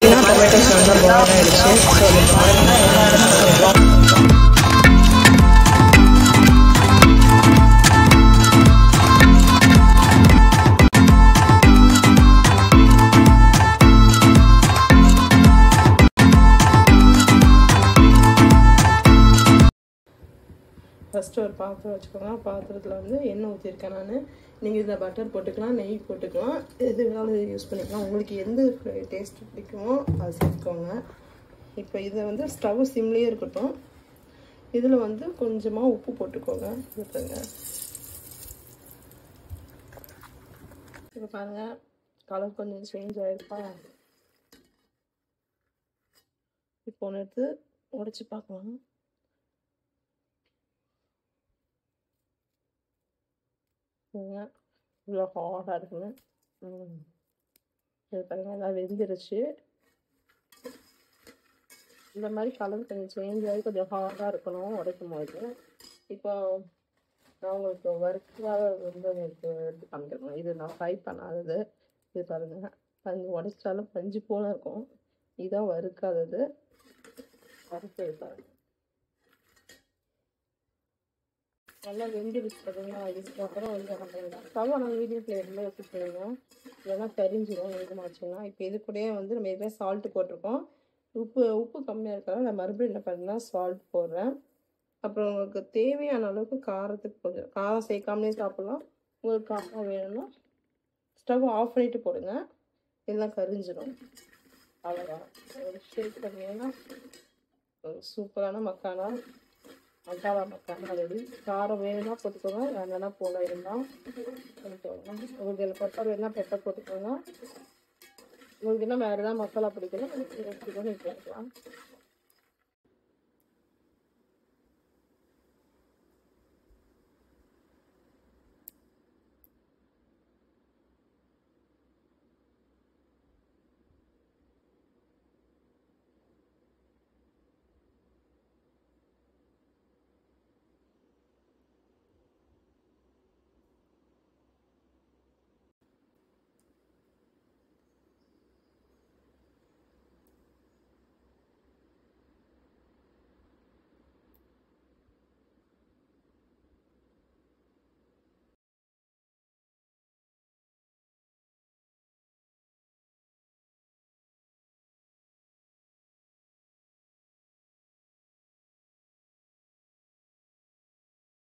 Tomatoes நல்லா boil ஆகிடுச்சு. First ஒரு பாத்திரம் வச்சுக்கோங்க. பாத்திரத்தில் வந்து எண்ணெய் ஊற்றிருக்கேன் நான். நீங்கள் இதில் பட்டர் போட்டுக்கலாம், நெய் போட்டுக்கலாம், எது வேணாலும் யூஸ் பண்ணிக்கலாம். உங்களுக்கு எந்த டேஸ்ட் பிடிக்குமோ அதை சேர்த்துக்கோங்க. இப்போ இதை வந்து ஸ்டவ் சிம்லேயே இருக்கட்டும். இதில் வந்து கொஞ்சமாக உப்பு போட்டுக்கோங்க. ஊற்றுங்க. இப்போ பாருங்கள், கலர் கொஞ்சம் சேஞ்ச் ஆகிருப்பா. இப்போ ஒன்று எடுத்து உடைச்சி பார்க்கலாம். இவ்வளோ ஹார்டாக இருக்குங்க. இது பாருங்கள், எல்லாம் வெந்துருச்சு. இந்த மாதிரி கலர் கொஞ்சம் சேஞ்ச் ஆகி கொஞ்சம் ஹார்டாக இருக்கணும் உடைக்கும் போது. இப்போ நான் உங்களுக்கு வறுக்காக வந்து உங்களுக்கு எடுத்து காமிக்கிறேன். இது நான் ஃப்ரை பண்ணாதது. இது பாருங்கள், பஞ்சு உடைச்சாலும் பஞ்சு போல இருக்கும். இதுதான் வறுக்காதது. வறுத்து பாருங்கள், நல்லா வெந்துருச்சு. பார்த்தீங்கன்னா இதுக்கப்புறம் வந்து ஸ்டவ் நம்ம வீடியோ ஃப்ளேமில் வச்சு செய்யணும், இல்லைன்னா தெரிஞ்சிடும் எதுமாச்சுன்னா. இப்போ இது கூடயே வந்து நம்ம ஏற்கனவே சால்ட்டு போட்டிருக்கோம். உப்பு கம்மியாக இருக்காது. நான் மறுபடியும் என்ன பண்ணுறேன்னா சால்ட் போடுறேன். அப்புறம் உங்களுக்கு தேவையான அளவுக்கு காரத்துக்கு கொஞ்சம் காரம் சேர்க்காமலே சாப்பிட்லாம். உங்களுக்கு காரம் வேணும்னா ஸ்டவ் ஆஃப் பண்ணிவிட்டு போடுங்க, எல்லாம் கரிஞ்சிடும். அவ்வளோதான். ஒரு ஷேக் பண்ணிங்கன்னா ஒரு சூப்பரான மக்கானா ரெடி. காரம் வேணும்னா போட்டுக்கோங்க, வேணும்னா போல இருந்தால் போட்டுக்கோங்க. உங்களுக்கு பெப்பர் வேணும்னா பெப்பர் போட்டுக்கோங்க. உங்களுக்கு என்ன வேறு எதாவது மசாலா பிடிக்கணும் வச்சுக்கோங்க, போட்டுக்கலாம்.